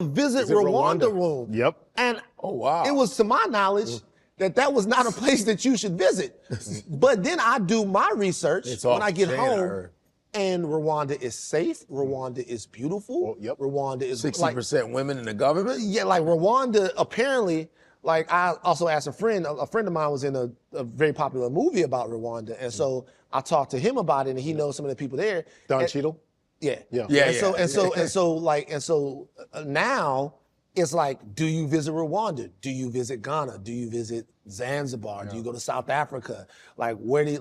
visit Rwanda room. Yep. And oh wow, it was to my knowledge that was not a place that you should visit. But then I do my research when I get home. And Rwanda is safe. Rwanda is beautiful. Rwanda is 60% women in the government. Yeah, like Rwanda apparently. Like I also asked a friend of mine was in a very popular movie about Rwanda, and so I talked to him about it, and he knows some of the people there. Don Cheadle. Yeah. And so now it's like, do you visit Rwanda? Do you visit Ghana? Do you visit Zanzibar? Do you go to South Africa? Like where do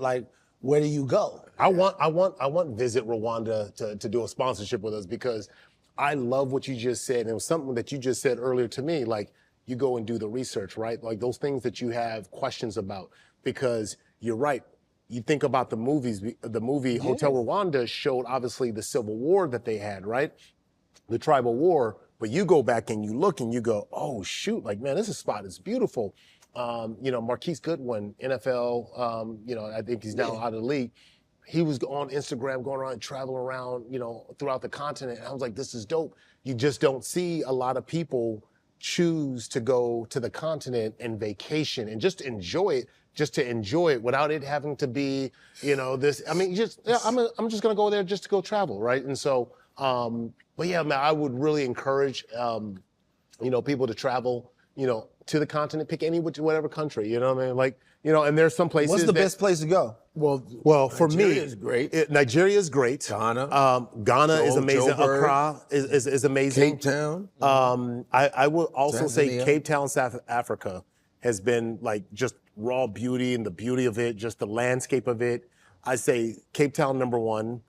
you go? I want Visit Rwanda to do a sponsorship with us because I love what you just said. And it was something that you just said earlier to me, like you go and do the research, right? Like those things that you have questions about, because you're right. You think about the movies, the movie Hotel Rwanda showed obviously the civil war that they had, right? The tribal war, but you go back and you look and you go, oh shoot, like man, this spot is beautiful. Marquise Goodwin, NFL, I think he's now out of the league. He was on Instagram going around and traveling around, throughout the continent. And I was like, this is dope. You just don't see a lot of people choose to go to the continent and vacation and just enjoy it, just to enjoy it without it having to be, this. I mean, I'm just gonna go there just to go travel, right? And so, but yeah, man, I would really encourage, people to travel, to the continent, pick whatever country, you know what I mean? Like, and there's some places. What's the best place to go? Well, for me, Nigeria is great. Nigeria is great. Ghana is amazing. Accra is amazing. Cape Town. I would also say Tanzania. Cape Town, South Africa has been like just raw beauty and the beauty of it, just the landscape of it. I say Cape Town, number one.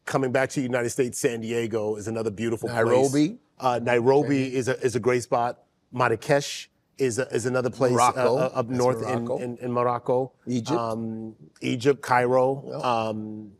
Coming back to the United States, San Diego is another beautiful Nairobi. place. Nairobi is a great spot. Marrakesh is another place up north in Morocco. Egypt, Cairo,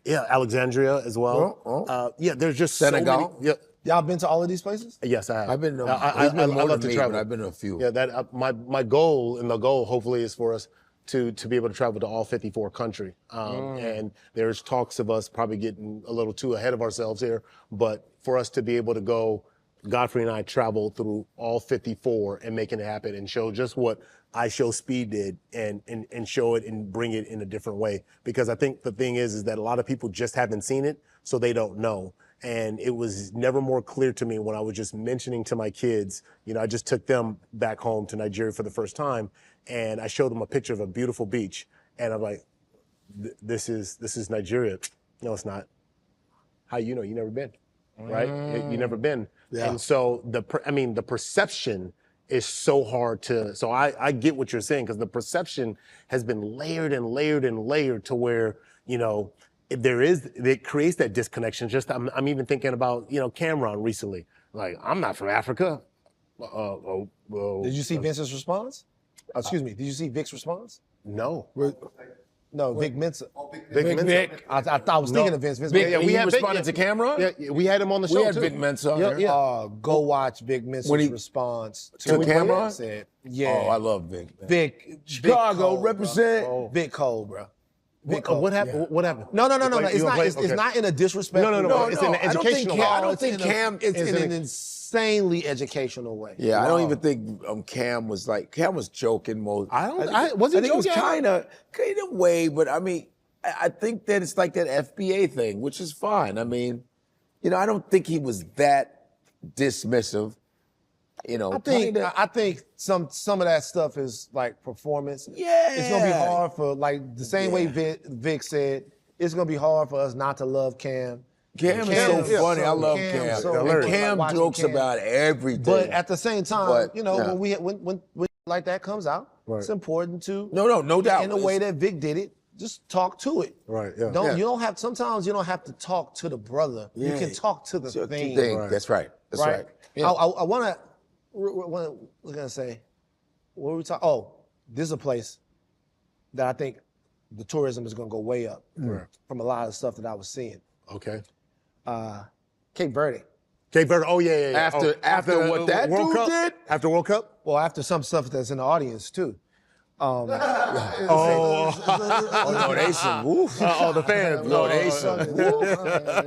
Alexandria as well. There's just Senegal. So many. Y'all been to all of these places? Yes, I have. I've been. I love to travel. But I've been to a few. Yeah, that my goal hopefully is for us to be able to travel to all 54 countries. And there's talks of us probably getting a little too ahead of ourselves here, but for us to be able to go. Godfrey and I traveled through all 54 and making it happen and show just what I Show Speed did and show it and bring it in a different way. Because I think the thing is that a lot of people just haven't seen it, so they don't know. And it was never more clear to me when I was just mentioning to my kids, I just took them back home to Nigeria for the first time and I showed them a picture of a beautiful beach. And I'm like, this is Nigeria. No, it's not. How you know? You never been, right? You never been. Yeah. And so the perception is so hard to, so I get what you're saying because the perception has been layered and layered and layered to where, it creates that disconnection. Just, I'm even thinking about, Cameron recently. Like, I'm not from Africa. Did you see Vince's response? Excuse me, did you see Vic's response? No. No, Vic Mensa. Vic. I thought I was thinking of Vince. We responded to Cameron? Yeah, we had him on the show We had too. Vic Mensa on there. Go watch Vic Mensa's response to Cameron. Said, yeah. Oh, I love Vic. Vic. Chicago, represent. Vic Cole, bro. What happened? Yeah. What happened? No. It's not in a disrespectful way. No. It's in an educational way. I don't think Cam. It's in an insanely educational way. Yeah, I don't even think Cam was joking most. I think it was kind of way, but I mean, I think that it's like that FBA thing, which is fine. I mean, I don't think he was that dismissive. I think some of that stuff is like performance. Yeah. It's gonna be hard for like the same way Vic said, it's gonna be hard for us not to love Cam. Cam is so funny. I love Cam. And Cam jokes about everything. But at the same time, when like that comes out, it's important to no doubt. In the way that Vic did it, just talk to it. Right. Yeah. You don't have. Sometimes you don't have to talk to the brother. Yeah. You can talk to the thing. Right. That's right. That's right. Yeah. I want to. What was I gonna say? What were we talking? Oh, this is a place that I think the tourism is gonna go way up from a lot of stuff that I was seeing. Okay. Cape Verde. Cape Verde. Oh yeah. After what that World dude Cup? did? After World Cup? Well, after some stuff that's in the audience too. Oh no, they some woof. The fans. No, they some woof.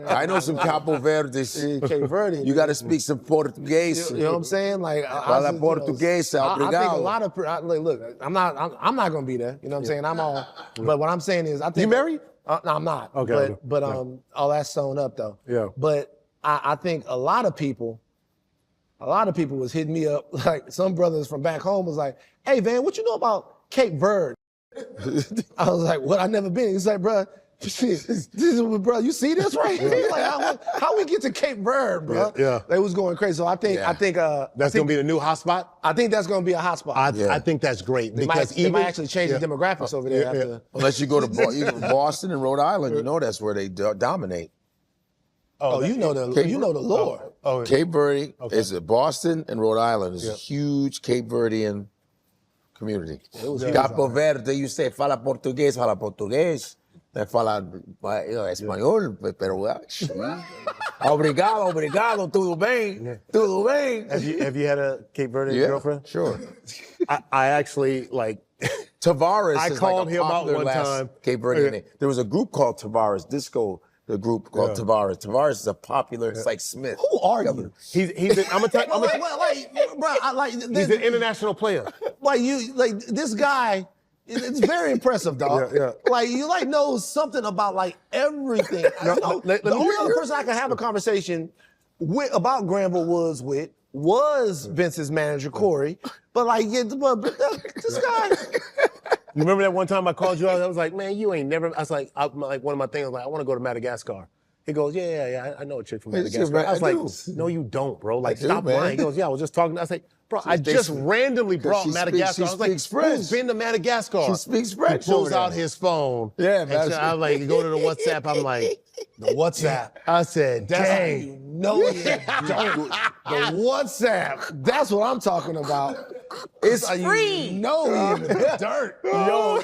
I know some Capo Verdes. Cape Verde. You got to speak some Portuguese. You know what I'm saying? Like, Fala português, I think a obrigado. lot of look. I'm not gonna be there. You know what I'm saying? I'm all. But what I'm saying is, I think You married? No, I'm not. Okay. But all that's sewn up though. Yeah. But I think a lot of people was hitting me up. Like some brothers from back home was like, "Hey, Van, what you know about Cape Verde?" I was like, "What? I never been." He's like, "Bro, bro, you see this right here? Like, how we get to Cape Verde, bro?" Yeah. They was going crazy. So I think that's gonna be the new hotspot. I think that's gonna be a hotspot. I think that's great because they might actually change the demographics over there. After. Unless you go to Boston and Rhode Island, you know that's where they dominate. You know the lore. Cape Verde is Boston and Rhode Island is a huge Cape Verdean community. Capo Verde, you say fala português. They fala espanhol, pero obrigado, tudo bem. Have you had a Cape Verde girlfriend? Sure. I actually like Tavares. I called him out one time. Cape Verde name. There was a group called Tavares Disco. The group called Tavares. Tavares is a popular. It's like Smith. Who are you? He's I'm gonna tell you. He's an international player. Like this guy. It's very impressive, dog. Yeah. Like you know something about like everything. The only other person I can have a conversation with about Granville Woods with was Vince's manager Corey, but this guy. You remember that one time I called you out? I was like, man, you ain't never. I was like, one of my things was like, I want to go to Madagascar. He goes, yeah, I know a chick from Madagascar. I was like, no, you don't, bro. Like, stop lying. He goes, yeah, I was just talking. I was like, bro, I just randomly brought Madagascar. I was like, who's been to Madagascar? She speaks French. He pulls out his phone. Yeah, man. I was like, go to the WhatsApp. I'm like, the WhatsApp. I said, dang. You know you don't. The WhatsApp. That's what I'm talking about. It's free. You know in the dirt. Yo.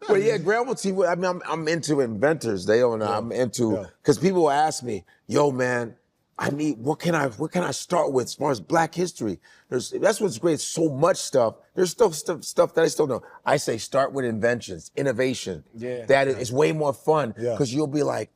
But yeah, Granville T. I mean, I'm into inventors. I'm into because people ask me, yo, man, what can I start with as far as Black history? That's what's great. So much stuff. There's still stuff that I still know. I say start with inventions, innovation. Yeah. That is way more fun because you'll be like,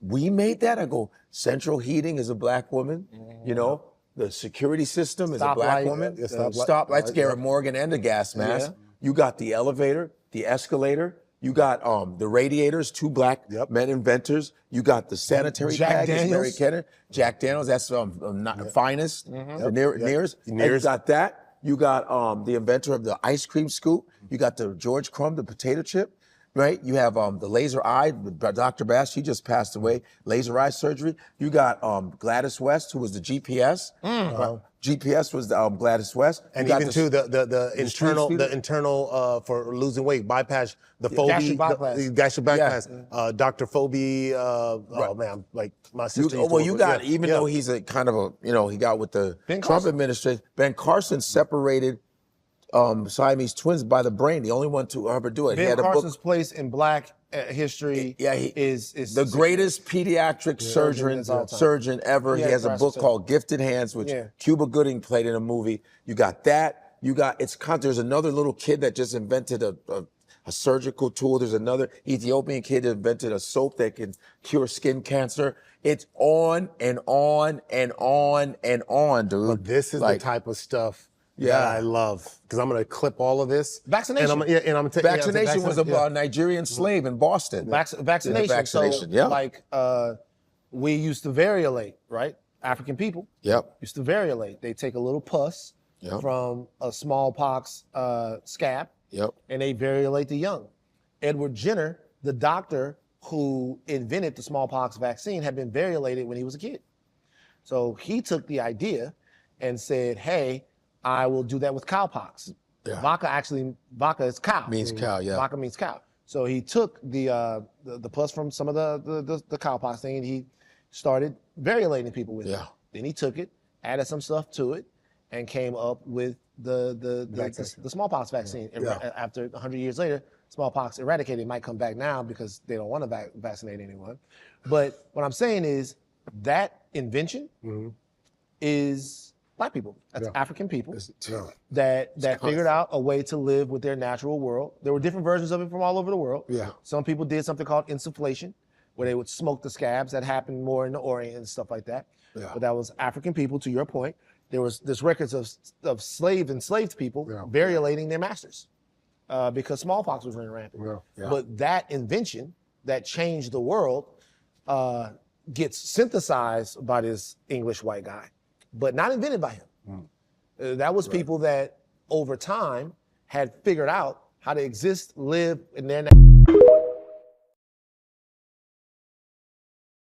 we made that? I go, central heating is a Black woman, you know? The security system is a Black woman. Stoplights, Garrett Morgan, and the gas mask. Yeah. You got the elevator, the escalator. You got the radiators, 2 Black men inventors. You got the sanitary package, Mary Kenner. Jack Daniels, that's not the finest, the nearest. And you got that. You got the inventor of the ice cream scoop. You got the George Crumb, the potato chip. Right? You have the laser eye, Dr. Bass, she just passed away, laser eye surgery. You got Gladys West, who was the GPS. GPS was Gladys West. And even the internal for losing weight, bypass, the Phobie, gastric bypass. Dr. Phobie, oh man, like my sister. Though he's a kind of he got with the Trump administration, Ben Carson separated Siamese twins by the brain, the only one to ever do it. Ben Carson's place in Black history is the greatest pediatric surgeon ever. He has a book called Gifted Hands, which Cuba Gooding played in a movie. You got that. There's another little kid that just invented a surgical tool. There's another Ethiopian kid that invented a soap that can cure skin cancer. It's on and on and on and on, dude. But this is the type of stuff that I love, because I'm going to clip all of this. Vaccination. Vaccination was a Nigerian slave in Boston. Vaccination. So, we used to variolate, right? African people used to variolate. They take a little pus from a smallpox scab, and they variolate the young. Edward Jenner, the doctor who invented the smallpox vaccine, had been variolated when he was a kid. So he took the idea and said, hey, I will do that with cowpox. Vaca is cow. Means cow, Vaca means cow. So he took the pus from some of the cowpox thing, and he started variolating people with it. Then he took it, added some stuff to it, and came up with the smallpox vaccine. After 100 years later, smallpox eradicated. It might come back now because they don't want to vaccinate anyone. But what I'm saying is that invention is black people. That's African people Yeah. that figured out a way to live with their natural world. There were different versions of it from all over the world. Yeah. Some people did something called insufflation, where they would smoke the scabs. That happened more in the Orient and stuff like that. Yeah. But that was African people, to your point. There's records of enslaved people violating their masters because smallpox was running rampant. Yeah. But that invention that changed the world gets synthesized by this English white guy, but not invented by him. That was people that over time had figured out how to exist, live in their